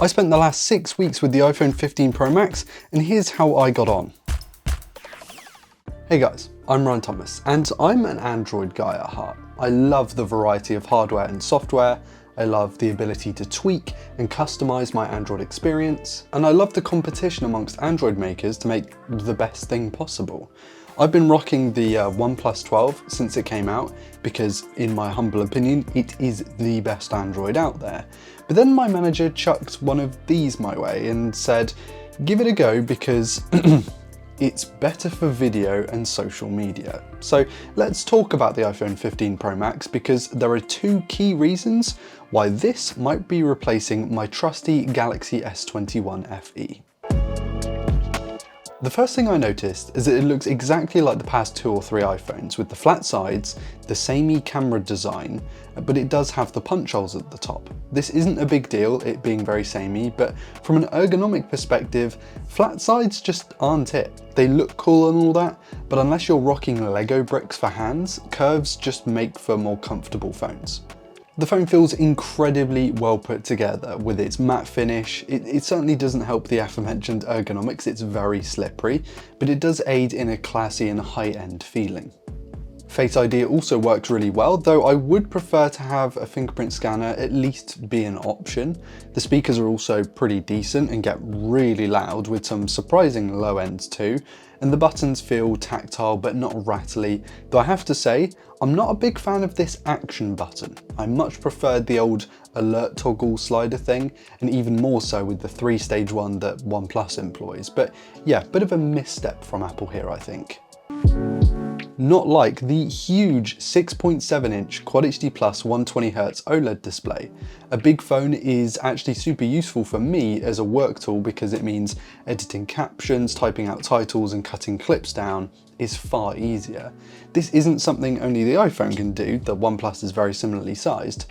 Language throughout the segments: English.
I spent the last 6 weeks with the iPhone 15 Pro Max, and here's how I got on. Hey guys, I'm Ryan Thomas, and I'm an Android guy at heart. I love the variety of hardware and software, I love the ability to tweak and customize my Android experience, and I love the competition amongst Android makers to make the best thing possible. I've been rocking the OnePlus 12 since it came out because, in my humble opinion, it is the best Android out there. But then my manager chucked one of these my way and said, give it a go because it's better for video and social media. So let's talk about the iPhone 15 Pro Max because there are two key reasons why this might be replacing my trusty Galaxy S21 FE. The first thing I noticed is that it looks exactly like the past 2 or 3 iPhones with the flat sides, the samey camera design, but it does have the punch holes at the top. This isn't a big deal, it being very samey, but from an ergonomic perspective, flat sides just aren't it. They look cool and all that, but unless you're rocking Lego bricks for hands, curves just make for more comfortable phones. The phone feels incredibly well put together with its matte finish. It certainly doesn't help the aforementioned ergonomics, it's very slippery, but it does aid in a classy and high-end feeling. Face ID also works really well, though I would prefer to have a fingerprint scanner at least be an option. The speakers are also pretty decent and get really loud with some surprising low ends too, and the buttons feel tactile but not rattly, though I have to say, I'm not a big fan of this action button. I much preferred the old alert toggle slider thing, and even more so with the 3-stage one that OnePlus employs. But yeah, bit of a misstep from Apple here, I think. Not like the huge 6.7-inch Quad HD Plus 120Hz OLED display. A big phone is actually super useful for me as a work tool because it means editing captions, typing out titles and cutting clips down is far easier. This isn't something only the iPhone can do, the OnePlus is very similarly sized,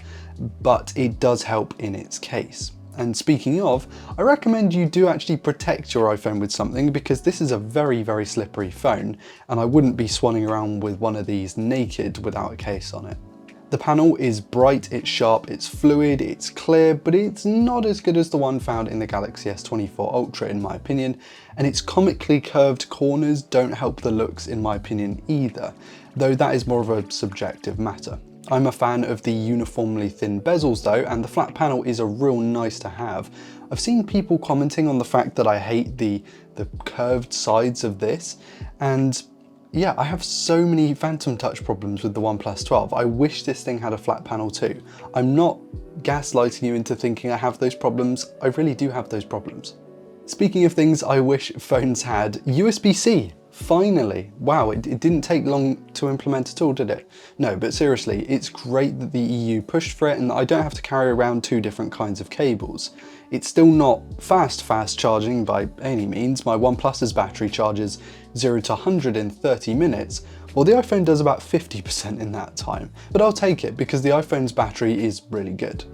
but it does help in its case. And speaking of, I recommend you do actually protect your iPhone with something because this is a very, very slippery phone and I wouldn't be swanning around with one of these naked without a case on it. The panel is bright, it's sharp, it's fluid, it's clear, but it's not as good as the one found in the Galaxy S24 Ultra in my opinion, and its comically curved corners don't help the looks in my opinion either, though that is more of a subjective matter. I'm a fan of the uniformly thin bezels though, and the flat panel is a real nice to have. I've seen people commenting on the fact that I hate the curved sides of this, and yeah, I have so many phantom touch problems with the OnePlus 12. I wish this thing had a flat panel too. I'm not gaslighting you into thinking I have those problems, I really do have those problems. Speaking of things I wish phones had, USB-C. Finally! Wow, it didn't take long to implement at all, did it? No, but seriously, it's great that the EU pushed for it and I don't have to carry around 2 different kinds of cables. It's still not fast charging by any means. My OnePlus's battery charges 0 to 100 in 30 minutes, while the iPhone does about 50% in that time. But I'll take it because the iPhone's battery is really good.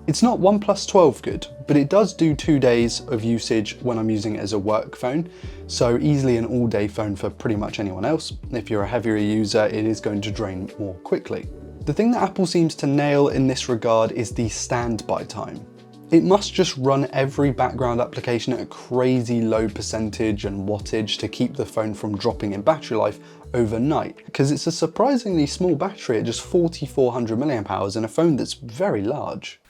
It's not OnePlus 12 good, but it does do 2 days of usage when I'm using it as a work phone, so easily an all-day phone for pretty much anyone else. If you're a heavier user, it is going to drain more quickly. The thing that Apple seems to nail in this regard is the standby time. It must just run every background application at a crazy low percentage and wattage to keep the phone from dropping in battery life overnight, because it's a surprisingly small battery at just 4400 mAh in a phone that's very large.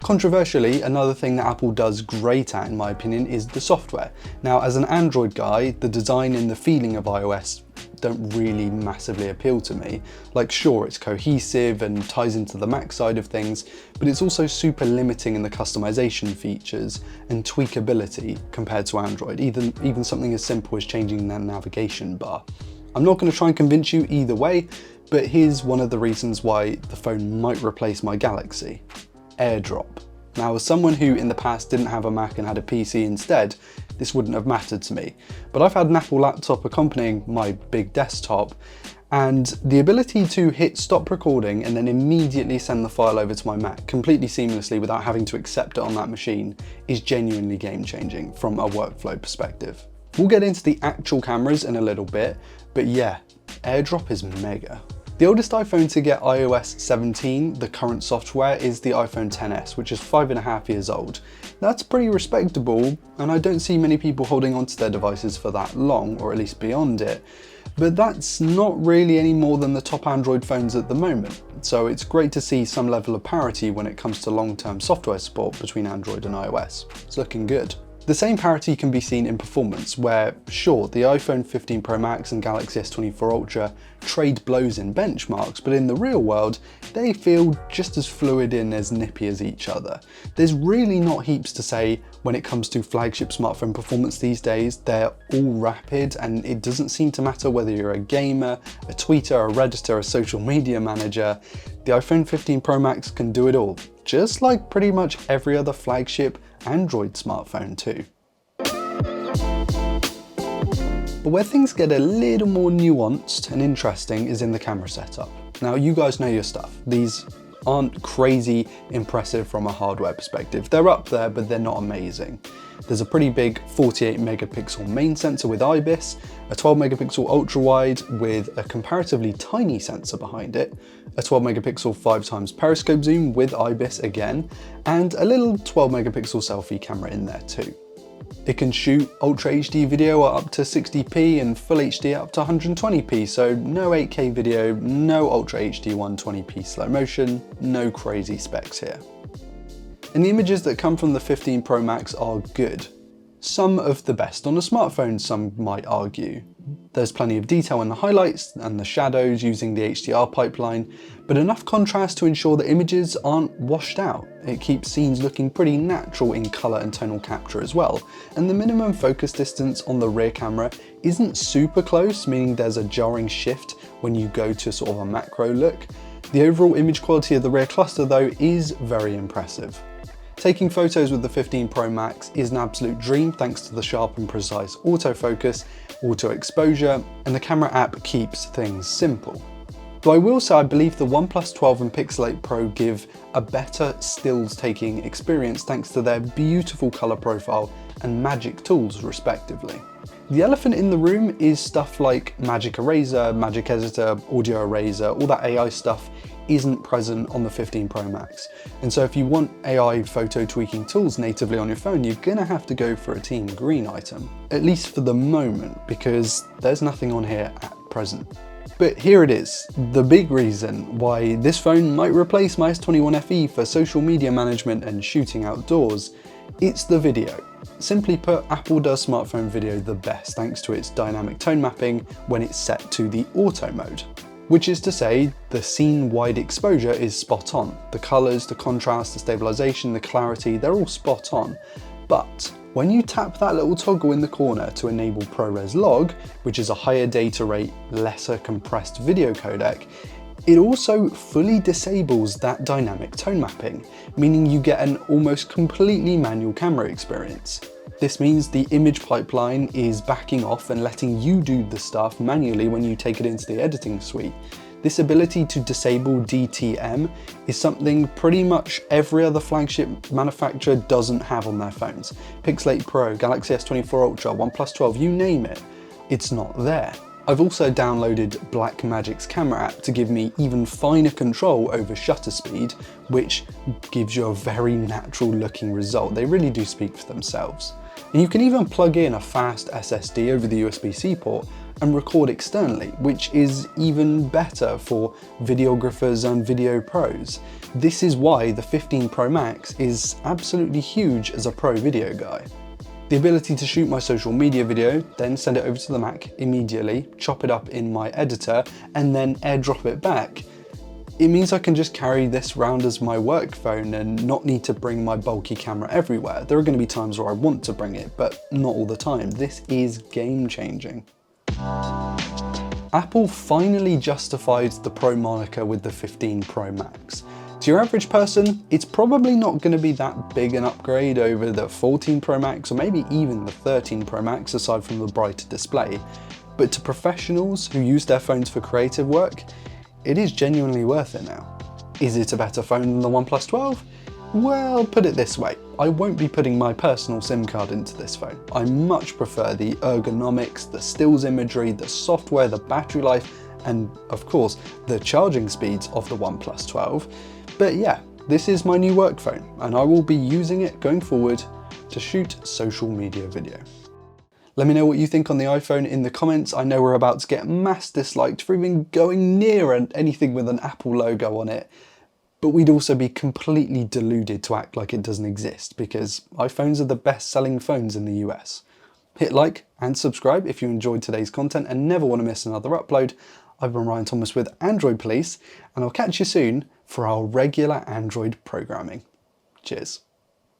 Controversially, another thing that Apple does great at, in my opinion, is the software. Now, as an Android guy, the design and the feeling of iOS don't really massively appeal to me. Like, sure, it's cohesive and ties into the Mac side of things, but it's also super limiting in the customization features and tweakability compared to Android, even something as simple as changing the navigation bar. I'm not going to try and convince you either way, but here's one of the reasons why the phone might replace my Galaxy. AirDrop. Now, as someone who in the past didn't have a Mac and had a PC instead, this wouldn't have mattered to me. But I've had an Apple laptop accompanying my big desktop, and the ability to hit stop recording and then immediately send the file over to my Mac completely seamlessly without having to accept it on that machine is genuinely game-changing from a workflow perspective. We'll get into the actual cameras in a little bit, but yeah, AirDrop is mega. The oldest iPhone to get iOS 17, the current software, is the iPhone XS, which is 5.5 years old. That's pretty respectable, and I don't see many people holding onto their devices for that long, or at least beyond it. But that's not really any more than the top Android phones at the moment, so it's great to see some level of parity when it comes to long-term software support between Android and iOS. It's looking good. The same parity can be seen in performance, where, sure, the iPhone 15 Pro Max and Galaxy S24 Ultra trade blows in benchmarks, but in the real world, they feel just as fluid and as nippy as each other. There's really not heaps to say when it comes to flagship smartphone performance these days. They're all rapid, and it doesn't seem to matter whether you're a gamer, a tweeter, a redditor, a social media manager. The iPhone 15 Pro Max can do it all, just like pretty much every other flagship Android smartphone too. But where things get a little more nuanced and interesting is in the camera setup. Now, you guys know your stuff. These aren't crazy impressive from a hardware perspective. They're up there, but they're not amazing. There's a pretty big 48 megapixel main sensor with IBIS, a 12 megapixel ultra wide with a comparatively tiny sensor behind it, a 12 megapixel 5x periscope zoom with IBIS again, and a little 12 megapixel selfie camera in there too. It can shoot Ultra HD video at up to 60p and Full HD at up to 120p, so no 8K video, no Ultra HD 120p slow motion, no crazy specs here. And the images that come from the 15 Pro Max are good. Some of the best on a smartphone, some might argue. There's plenty of detail in the highlights and the shadows using the HDR pipeline, but enough contrast to ensure that images aren't washed out. It keeps scenes looking pretty natural in colour and tonal capture as well, and the minimum focus distance on the rear camera isn't super close, meaning there's a jarring shift when you go to sort of a macro look. The overall image quality of the rear cluster though is very impressive. Taking photos with the 15 Pro Max is an absolute dream thanks to the sharp and precise autofocus, auto exposure, and the camera app keeps things simple. Though I will say I believe the OnePlus 12 and Pixel 8 Pro give a better stills taking experience thanks to their beautiful colour profile and magic tools respectively. The elephant in the room is stuff like Magic Eraser, Magic Editor, Audio Eraser, all that AI stuff isn't present on the 15 Pro Max. And so if you want AI photo tweaking tools natively on your phone, you're gonna have to go for a Team Green item. At least for the moment, because there's nothing on here at present. But here it is, the big reason why this phone might replace my S21 FE for social media management and shooting outdoors. It's the video. Simply put, Apple does smartphone video the best thanks to its dynamic tone mapping when it's set to the auto mode. Which is to say, the scene-wide exposure is spot on. The colours, the contrast, the stabilisation, the clarity, they're all spot on. But when you tap that little toggle in the corner to enable ProRes Log, which is a higher data rate, lesser compressed video codec, it also fully disables that dynamic tone mapping, meaning you get an almost completely manual camera experience. This means the image pipeline is backing off and letting you do the stuff manually when you take it into the editing suite. This ability to disable DTM is something pretty much every other flagship manufacturer doesn't have on their phones. Pixel 8 Pro, Galaxy S24 Ultra, OnePlus 12, you name it, it's not there. I've also downloaded Blackmagic's camera app to give me even finer control over shutter speed, which gives you a very natural looking result. They really do speak for themselves. And you can even plug in a fast SSD over the USB-C port and record externally, which is even better for videographers and video pros. This is why the 15 Pro Max is absolutely huge as a pro video guy. The ability to shoot my social media video, then send it over to the Mac immediately, chop it up in my editor, and then airdrop it back. It means I can just carry this around as my work phone and not need to bring my bulky camera everywhere. There are going to be times where I want to bring it, but not all the time. This is game changing. Apple finally justified the Pro moniker with the 15 Pro Max. To your average person, it's probably not going to be that big an upgrade over the 14 Pro Max or maybe even the 13 Pro Max aside from the brighter display. But to professionals who use their phones for creative work, it is genuinely worth it now. Is it a better phone than the OnePlus 12? Well, put it this way, I won't be putting my personal SIM card into this phone. I much prefer the ergonomics, the stills imagery, the software, the battery life, and of course the charging speeds of the OnePlus 12. But yeah, this is my new work phone and I will be using it going forward to shoot social media video. Let me know what you think on the iPhone in the comments. I know we're about to get mass disliked for even going near anything with an Apple logo on it, but we'd also be completely deluded to act like it doesn't exist because iPhones are the best selling phones in the US. Hit like and subscribe if you enjoyed today's content and never want to miss another upload. I've been Ryan Thomas with Android Police, and I'll catch you soon for our regular Android programming. Cheers.